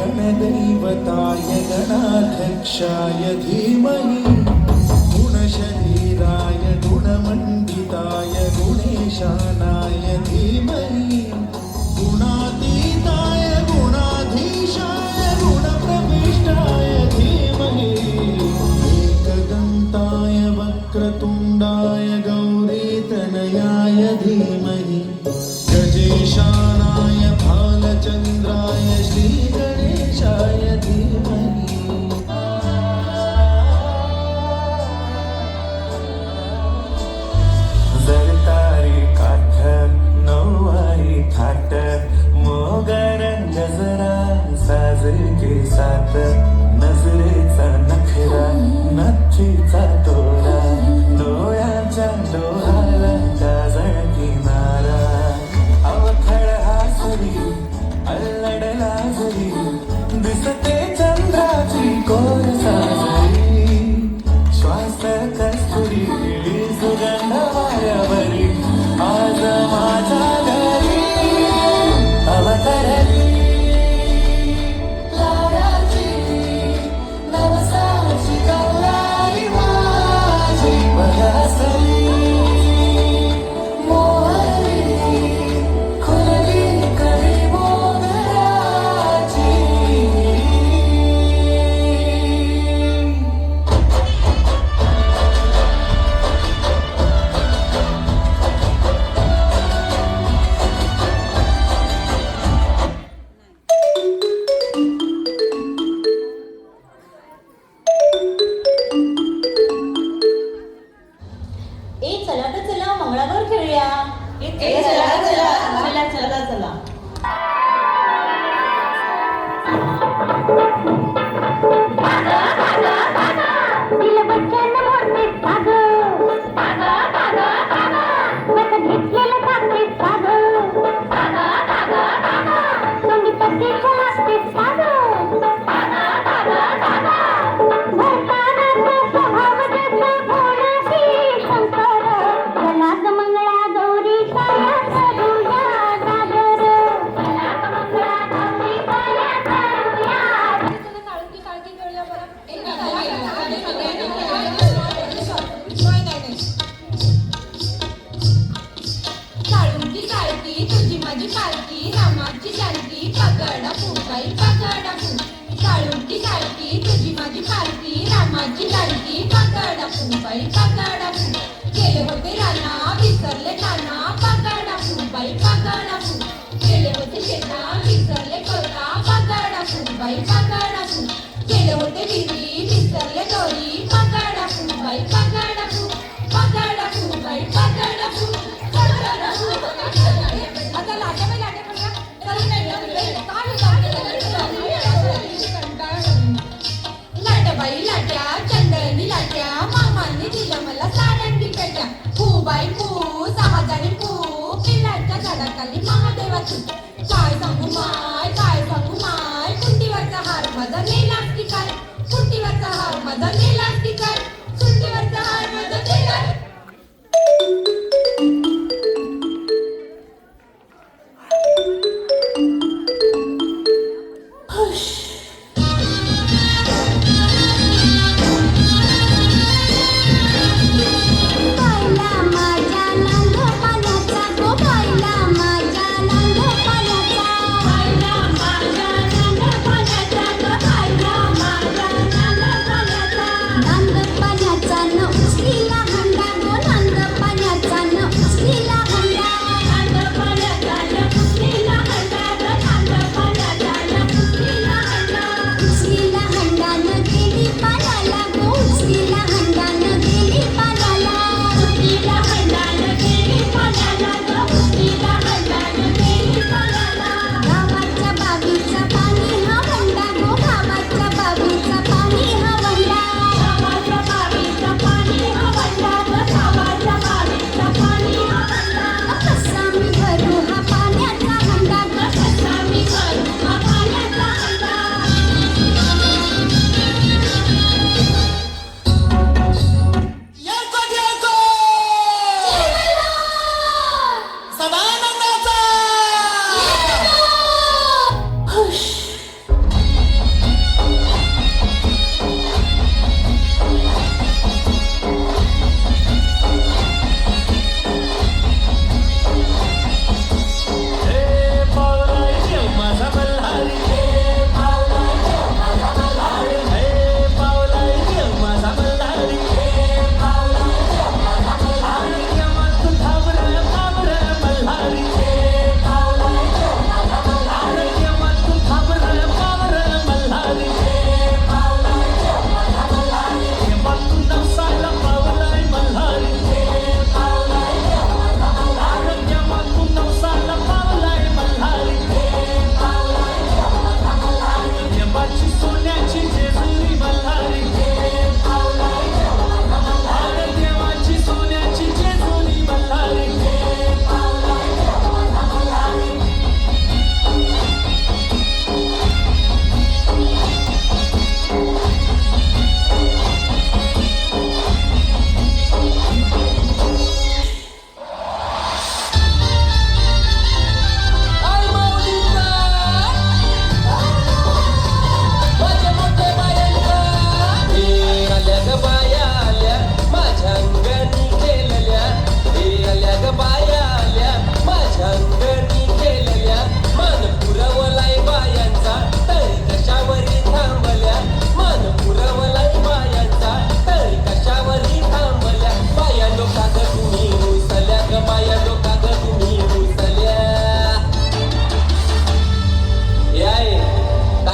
गणदैवताय गणाध्यक्षाय धीमहि गुणशरीराय गुणमण्डिताय गुणेशानाय धीमहि गुणातीताय गुणाधीशाय गुणप्रविष्टाय धीमहि एकदन्ताय वक्रतुण्डाय गौरीतनयाय धीमहि गजेशानाय भालचन्द्राय श्रीगणेशाय धीमहि जरतारी काठ नऊवारी थाट मोगर गजरा साजके साथ नजरेचा नखरा नथीचा तोरा डोळ्याच्या डोळ्याला काजळ किनारा अवखळ हासरी अल्लडला जरी दिसते चंद्राची कोर साजरी श्वास कस्तुरी सुगंध वाऱ्यावरी आज माझ्या घरी अवतरली लाडाची नवसाची कवळाई माझी बहसली मोहरी खुलली कळी मोगराची ए चला तर चला मंगळागौर खेळूया. ए चला चला चला चला चला दिल बच्चन भरते साग मत घेतलेलं खाते साग संगीताची असते साग भरताना स्वभाव जसा भोळाची शंकर चलात मंगळा गौरी साया करूया सागर चलात मंगळा गौरी साया करूया. काळुंकी काळकी तुझी माझी पालकी रामाची जानकी पगडा फुटाई पगडा फुट काळुंकी काळकी तुझी माझी पालकी रामाची जानकी पगडा फुटाई पगडा फुट गेले होते राना विसरले नाना पगडा फुटबाई पगडा फुट गेले होते शेता विसरले कोयता पगडा फुटबाई पगडा फुट गेले होते विहिरी विसरले दोरी पगडा फुटबाई पगडा फुट पगडा फुटबाई पगडा फुट पगडा फुट आता लाटे बाई लाटे म्हणा लाटबाई लाट्या चंदनी लाट्या मामांनी दिल्या मला साड्यांनी पेट्या फूबाई फू समाजाने फू पिल्लांच्या झाडाखाली महादेवाची काय सांगू माय कुंटीवरचा हार माझा नेलास की काय कुंटीवरचा हार माझा नेलास की काय कुंटीवरचा हार माझा नेलास बायला माझ्या नांग पाण्याचा गो बायला माझ्या नांग पाण्याचा बायला माझ्या नांग पाण्याचा गो बायला माझ्या नांग पाण्याचा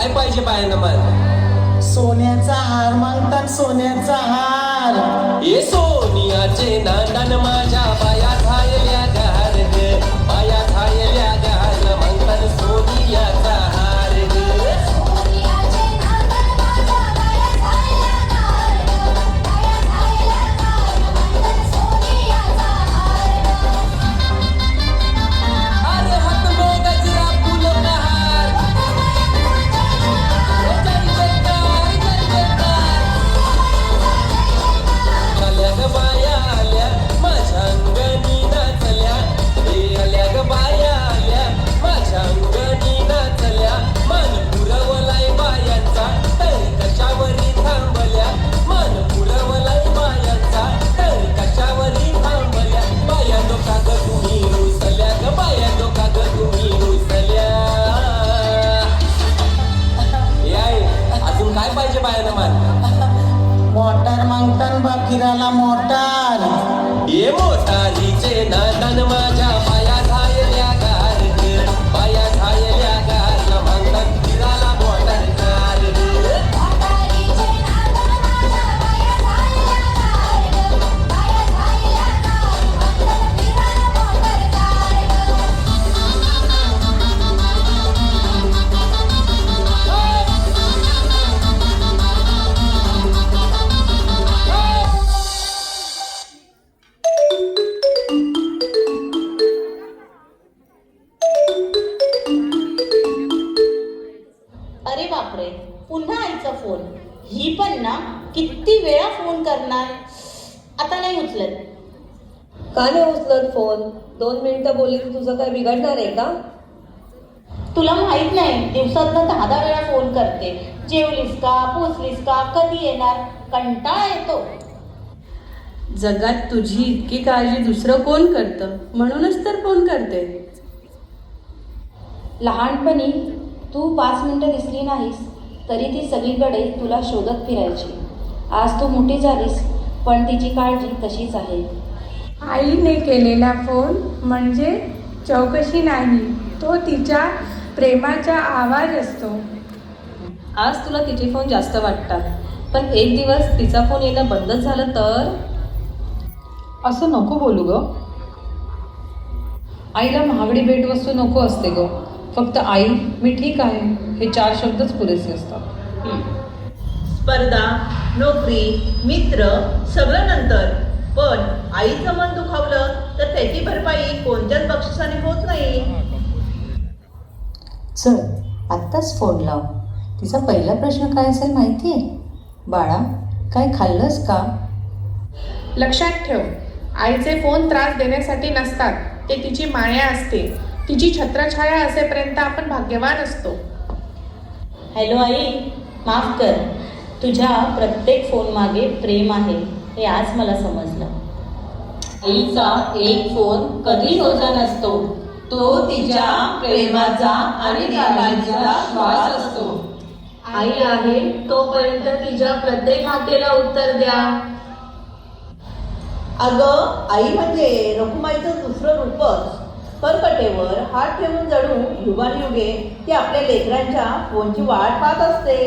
काय पाहिजे बायांना मला? सोन्याचा हार मागतात, सोन्याचा हार. ये सोनियाचे नांदन माझ्या बाया थायल्या गार ग, बाया थायल्या गार म्हणतात सोनियाचा हार ग. सोनियाचे नांदन माझ्या बाया थायल्या गार ग, बाया थायल्या गार म्हणतात सोनियाचा हार ग. अरे हात में गजरा फूलों का हार, जय जयकार जय जयकार. आल्या ग बाया आल्या माझ्या अंगणी नाचल्या, हे आल्या ग बाया आल्या माझ्या अंगणी नाचल्या. मान पुरवलाय बायांचा तर कशावरी थांबल्या, मान पुरवलाय बायांचा तर कशावरी थांबल्या. बाया डोका ग तुम्ही रुसल्या ग, बाया डोका ग तुम्ही रुसल्या. याय अजून काय पाहिजे बायांना मान? मोटार मागतात बाकिराला मोटार. ये मोटारीचे नांदन माझ्या बाया थायल्या गार ग, बाया थायल्या गार म्हणतात फिराला मोटार कार ग. मोटारीचे नांदन माझ्या बाया थायल्या गार ग, बाया थायल्या गार म्हणतात फिराला मोटार कार ग. अरे बापरे, पुन्हा आईचा फोन. ही पण ना किती वेळा फोन करणार. आता नाही उचलत. का नाही उचलत फोन? 2 मिनिटं बोलली तर तुझं काय बिघडणार आहे का? तुला माहित नाही, दिवसातनं 10 वेळा फोन करते. जेवलीस का, पोचलीस का, कधी येणार, कंटाळा येतो. जगात तुझी इतकी काळजी दुसरं कोण करतं? म्हणूनच तर फोन करते. लहानपणी तू 5 मिनिटं दिसली नाहीस तरी ती सगळीकडे तुला शोधत फिरायची. आज तू मोठी झालीस पण तिची काळजी तशीच आहे. आईने केलेला फोन म्हणजे चौकशी नाही, तो तिच्या प्रेमाचा आवाज असतो. आज तुला तिचे फोन जास्त वाटतात, पण एक दिवस तिचा फोन येणं बंदच झालं तर? असं नको बोलू ग. आईला महागडी भेटवस्तू नको असते ग. फक्त आई, मी ठीक आहे हे 4 शब्दच पुरेसे असतात. स्पर्धा, नोकरी, मित्र सगळं नंतर, पण आईचं मन दुखावलं तर त्याची भरपाई कोणत्याच बक्षिसाने होत नाही. चल आत्ताच फोन लाव. तिचा पहिला प्रश्न काय असेल माहिती आहे? बाळा, काय खाल्लंस का? लक्षात ठेव, आईचे फोन त्रास देण्यासाठी नसतात, ते तिची माया असते. तिची छत्रछाया असेपर्यंत आपण भाग्यवान असतो. हॅलो आई, माफ कर. तुझ्या प्रत्येक फोन मागे प्रेम आहे हे आज मला समजलं. आईचा एक फोन कधीच ओझा नसतो, तो तिच्या प्रेमाचा आणि काळजीचा श्वास असतो. आई आहे तोपर्यंत तिच्या प्रत्येक हाकेला उत्तर द्या. अगं, आई म्हणजे रखुमाईचं दुसरं रूपच. करकटेवर हात ठेवून जणू युगानुयुगे ती आपल्या लेकरांच्या फोनची वाट पाहत असते.